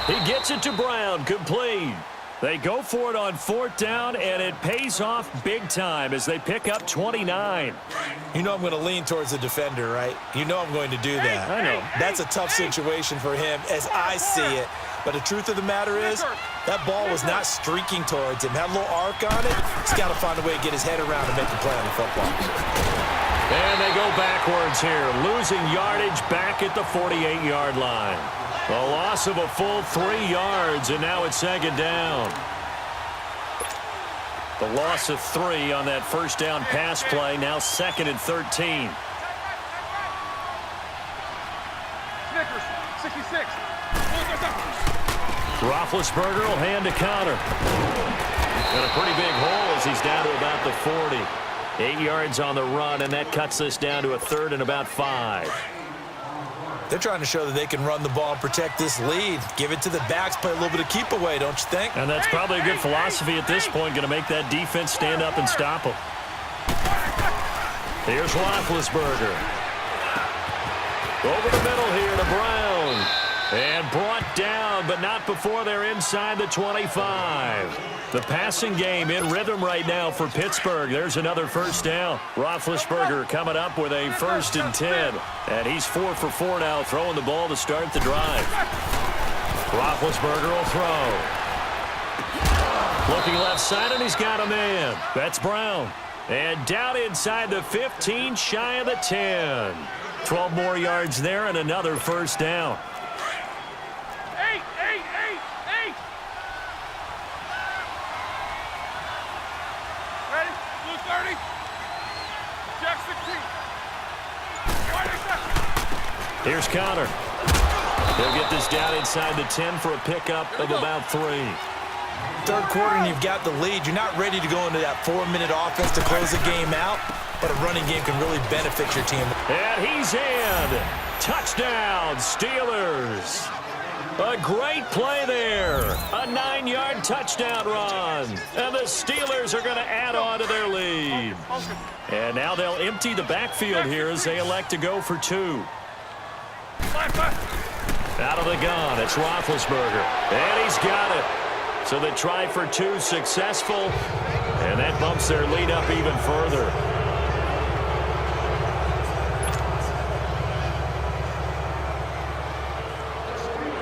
He gets it to Brown, complete. They go for it on 4th down, and it pays off big time as they pick up 29. You know I'm going to lean towards the defender, right? You know I'm going to do that. I know. That's a tough situation for him as I see it. But the truth of the matter is, that ball was not streaking towards him. Had a little arc on it. He's got to find a way to get his head around and make the play on the football. And they go backwards here, losing yardage back at the 48-yard line. A loss of a full 3 yards, and now it's 2nd down. The loss of 3 on that first down pass play, now 2nd and 13. Snickers, 66. Roethlisberger will hand to Connor. Got a pretty big hole as he's down to about the 40. 8 yards on the run, and that cuts this down to a 3rd and about 5. They're trying to show that they can run the ball and protect this lead. Give it to the backs, play a little bit of keep away, don't you think? And that's probably a good philosophy at this point, going to make that defense stand up and stop them. Here's Roethlisberger. Over the middle here to Brown. And brought down, but not before they're inside the 25. The passing game in rhythm right now for Pittsburgh. There's another first down. Roethlisberger coming up with a 1st and 10. And he's 4 for 4 now, throwing the ball to start the drive. Roethlisberger will throw. Looking left side, and he's got a man. That's Brown. And down inside the 15, shy of the 10. 12 more yards there and another first down. Here's Connor. He'll get this down inside the 10 for a pickup of about 3. 3rd quarter and you've got the lead. You're not ready to go into that 4-minute offense to close the game out, but a running game can really benefit your team. And he's in. Touchdown, Steelers. A great play there. A 9-yard touchdown run. And the Steelers are going to add on to their lead. And now they'll empty the backfield here as they elect to go for 2. Out of the gun, it's Roethlisberger. And he's got it. So the try for 2 successful. And that bumps their lead up even further.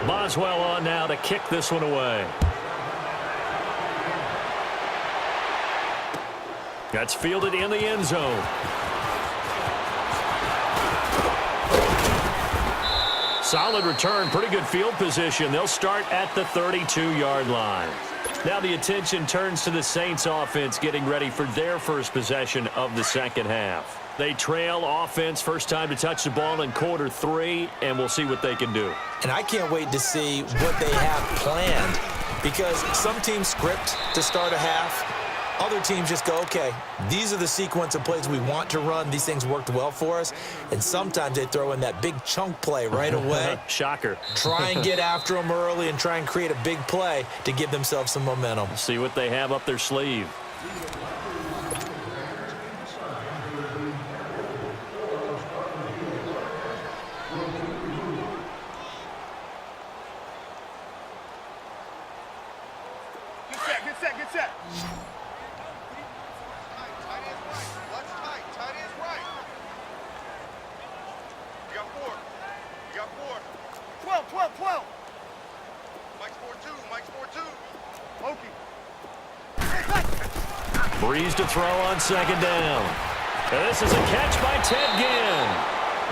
Boswell on now to kick this one away. That's fielded in the end zone. Solid return, pretty good field position. They'll start at the 32-yard line. Now the attention turns to the Saints offense getting ready for their first possession of the second half. They trail offense, first time to touch the ball in quarter 3, and we'll see what they can do. And I can't wait to see what they have planned, because some teams script to start a half. Other teams just go, okay, these are the sequence of plays we want to run. These things worked well for us. And sometimes they throw in that big chunk play right away. Shocker. Try and get after them early and try and create a big play to give themselves some momentum. See what they have up their sleeve. Get set. You got 4. 12. Mike's 4-2. Okie. Breeze to throw on second down. And this is a catch by Ted Ginn.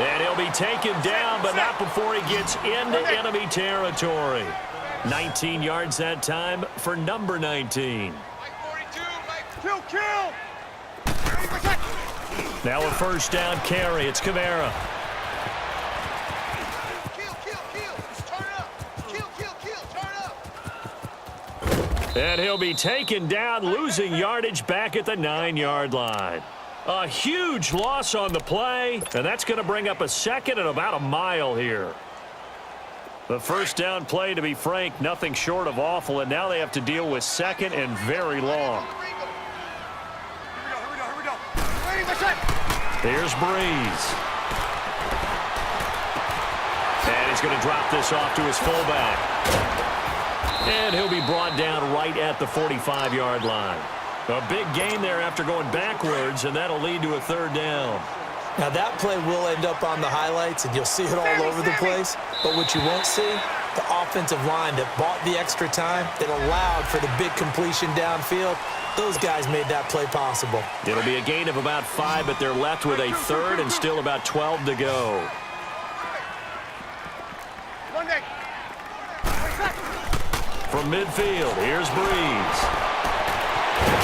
And he'll be taken down, but not before he gets into enemy territory. 19 yards that time for number 19. Mike 42, Kill. Now a first down carry. It's Kamara. And he'll be taken down, losing yardage back at the 9-yard line. A huge loss on the play, and that's going to bring up a second and about a mile here. The first down play, to be frank, nothing short of awful, and now they have to deal with second and very long. Here we go. Here's Breeze. And he's going to drop this off to his fullback. And he'll be brought down right at the 45-yard line. A big gain there after going backwards, and that'll lead to a third down. Now, that play will end up on the highlights, and you'll see it all over the place. But what you won't see, the offensive line that bought the extra time, that allowed for the big completion downfield, those guys made that play possible. It'll be a gain of about 5, but they're left with a third and still about 12 to go. Monday. From midfield, here's Breeze.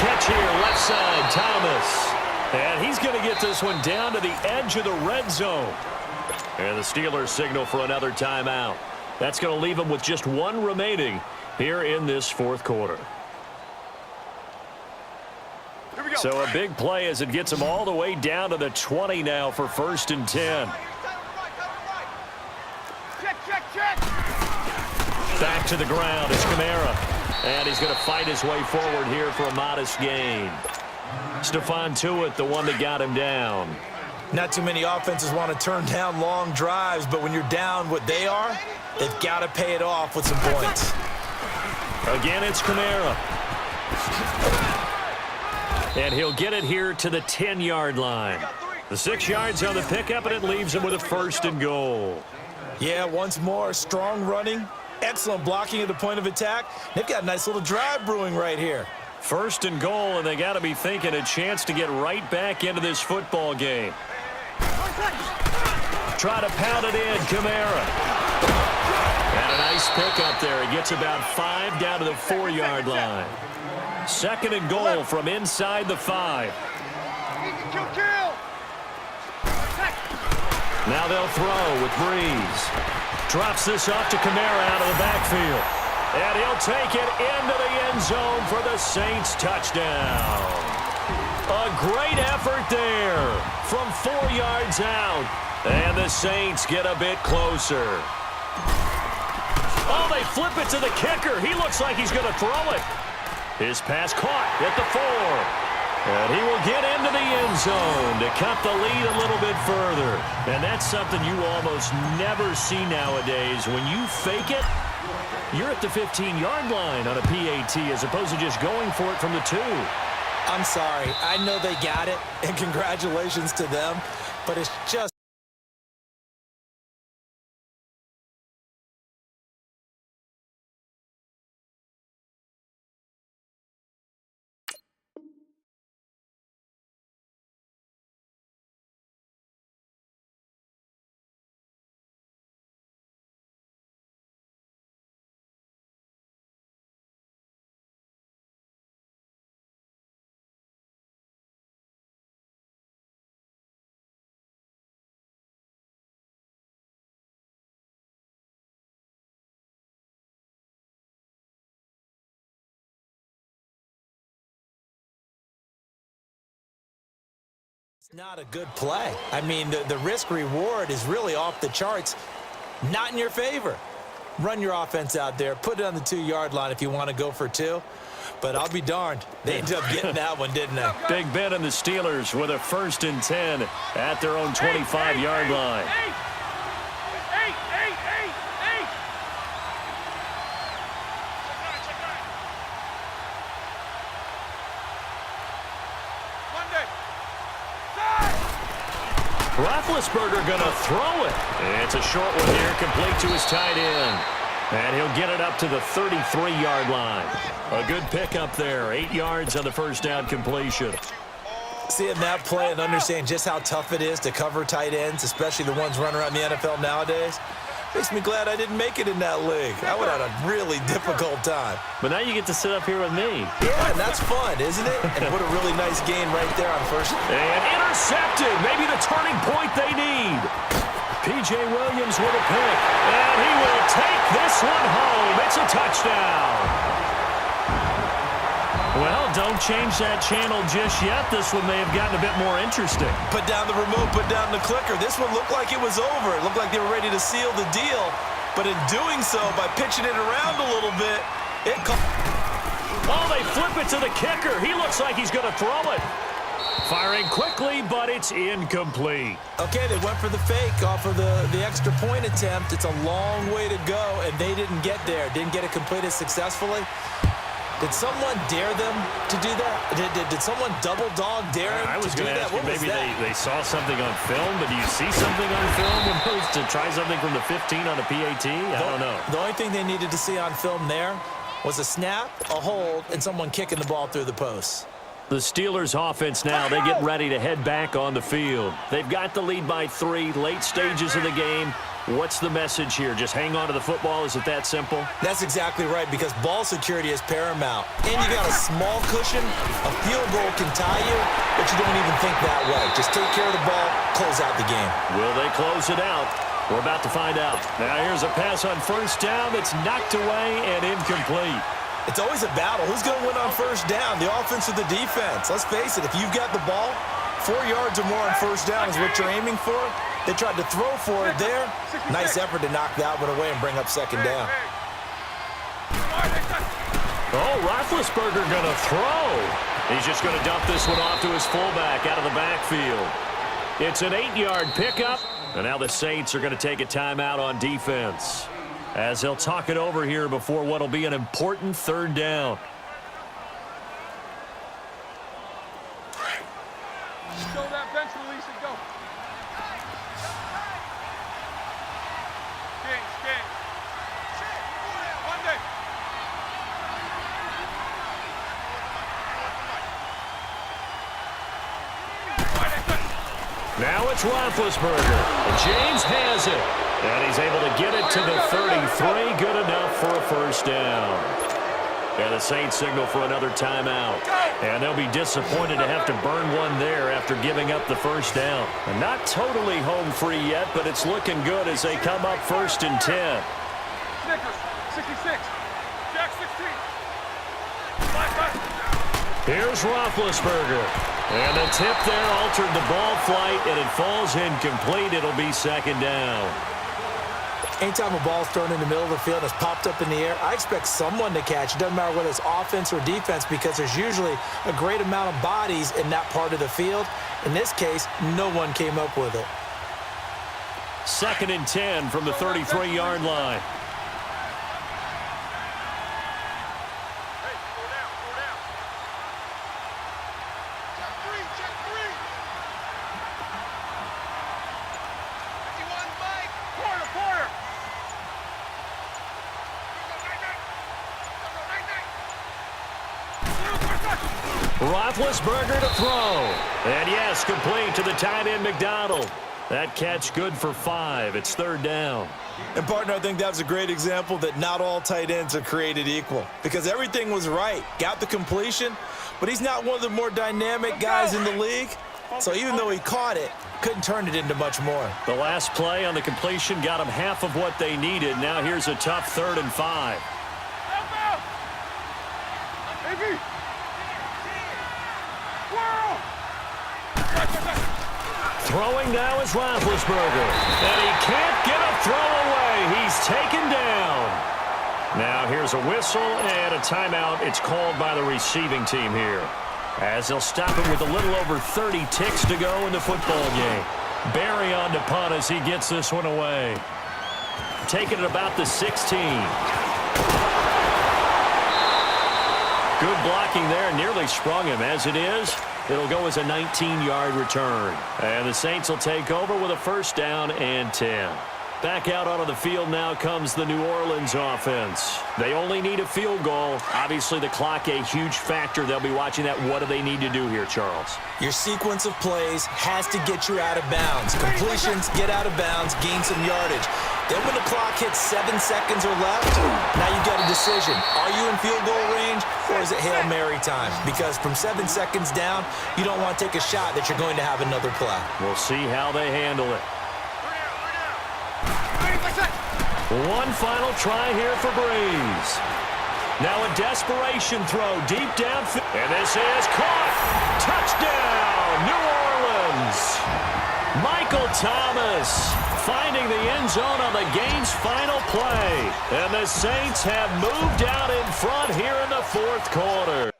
Catch here, left side, Thomas. And he's going to get this one down to the edge of the red zone. And the Steelers signal for another timeout. That's going to leave them with just one remaining here in this fourth quarter. Here we go. So a big play as it gets them all the way down to the 20 now for 1st and 10. Check, check, check. Back to the ground is Kamara. And he's going to fight his way forward here for a modest gain. Stephon Tuitt, the one that got him down. Not too many offenses want to turn down long drives, but when you're down what they are, they've got to pay it off with some points. Again, it's Kamara. And he'll get it here to the 10-yard line. The 6 yards on the pickup, and it leaves him with a 1st and goal. Yeah, once more, strong running, excellent blocking at the point of attack. They've got a nice little drive brewing right here. 1st and goal, and they got to be thinking a chance to get right back into this football game. Try to pound it in, Kamara. And a nice pickup there. He gets about 5 down to the 4-yard line. 2nd and goal from inside the 5. Kill, kill. Now they'll throw with Breeze. Drops this off to Kamara out of the backfield. And he'll take it into the end zone for the Saints touchdown. A great effort there from 4 yards out. And the Saints get a bit closer. Oh, they flip it to the kicker. He looks like he's going to throw it. His pass caught at the 4. And he will get into the end zone to cut the lead a little bit further. And that's something you almost never see nowadays. When you fake it, you're at the 15-yard line on a PAT as opposed to just going for it from the 2. I'm sorry. I know they got it, and congratulations to them, but it's just not a good play. I mean, the risk-reward is really off the charts, not in your favor. Run your offense out there. Put it on the 2-yard line if you want to go for 2. But I'll be darned. They ended up getting that one, didn't they? Big Ben and the Steelers with a 1st and 10 at their own 25-yard line. Roethlisberger going to throw it. It's a short one here, complete to his tight end. And he'll get it up to the 33-yard line. A good pickup there, 8 yards on the first down completion. Seeing that play and understanding just how tough it is to cover tight ends, especially the ones running around the NFL nowadays, makes me glad I didn't make it in that league. I would have had a really difficult time. But now you get to sit up here with me. Yeah, and that's fun, isn't it? And what a really nice gain right there on first. And intercepted. Maybe the turning point they need. P.J. Williams with a pick. And he will take this one home. It's a touchdown. Well, don't change that channel just yet. This one may have gotten a bit more interesting. Put down the remote, put down the clicker. This one looked like it was over. It looked like they were ready to seal the deal. But in doing so, by pitching it around a little bit, it... Oh, they flip it to the kicker. He looks like he's going to throw it. Firing quickly, but it's incomplete. Okay, they went for the fake off of the extra point attempt. It's a long way to go, and they didn't get there. Didn't get it completed successfully. Did someone dare them to do that? Did someone double dog dare them I was to do going to that? ask you, What was maybe that? they saw something on film, but do you see something on film opposed to try something from the 15 on a PAT? I don't know. The only thing they needed to see on film there was a snap, a hold, and someone kicking the ball through the post. The Steelers offense now, they get ready to head back on the field. They've got the lead by 3, late stages of the game. What's the message here? Just hang on to the football? Is it that simple? That's exactly right, because ball security is paramount. And you got a small cushion. A field goal can tie you, but you don't even think that way. Just take care of the ball, close out the game. Will they close it out? We're about to find out. Now here's a pass on first down that's knocked away and incomplete. It's always a battle. Who's going to win on first down, the offense or the defense? Let's face it, if you've got the ball, 4 yards or more on first down is what you're aiming for. They tried to throw for it there. Nice effort to knock that one away and bring up second down. Oh, Roethlisberger going to throw. He's just going to dump this one off to his fullback out of the backfield. It's an 8-yard pickup, and now the Saints are going to take a timeout on defense as they'll talk it over here before what will be an important third down. Show that bench release and go. Game. Monday. Now it's Roethlisberger. And James has it. And he's able to get it to the 33. Good enough for a first down. And the Saints signal for another timeout. And they'll be disappointed to have to burn one there after giving up the first down. And not totally home free yet, but it's looking good as they come up 1st and 10. Snickers, 66. Jack 16. Here's Roethlisberger. And the tip there altered the ball flight, and it falls incomplete. It'll be second down. Anytime a ball's thrown in the middle of the field and it's popped up in the air, I expect someone to catch. It doesn't matter whether it's offense or defense, because there's usually a great amount of bodies in that part of the field. In this case, no one came up with it. 2nd and 10 from the 33-yard line. Roethlisberger to throw. And yes, complete to the tight end McDonald. That catch good for 5. It's 3rd down. And, partner, I think that was a great example that not all tight ends are created equal, because everything was right. Got the completion, but he's not one of the more dynamic guys in the league. So even though he caught it, couldn't turn it into much more. The last play on the completion got them half of what they needed. Now here's a tough 3rd and 5. Throwing now is Roethlisberger. And he can't get a throw away. He's taken down. Now here's a whistle and a timeout. It's called by the receiving team here, as they'll stop him with a little over 30 ticks to go in the football game. Barry on to punt as he gets this one away. Taking it about the 16. Good blocking there. Nearly sprung him. As it is, it'll go as a 19-yard return. And the Saints will take over with a 1st down and 10. Back out onto the field now comes the New Orleans offense. They only need a field goal. Obviously, the clock a huge factor. They'll be watching that. What do they need to do here, Charles? Your sequence of plays has to get you out of bounds. Completions, get out of bounds, gain some yardage. Then when the clock hits 7 seconds or left, now you've got a decision. Are you in field goal range, or is it Hail Mary time? Because from 7 seconds down, you don't want to take a shot that you're going to have another play. We'll see how they handle it. One final try here for Breeze. Now a desperation throw deep downfield. And this is caught. Touchdown, New Orleans. Michael Thomas finding the end zone on the game's final play. And the Saints have moved out in front here in the 4th quarter.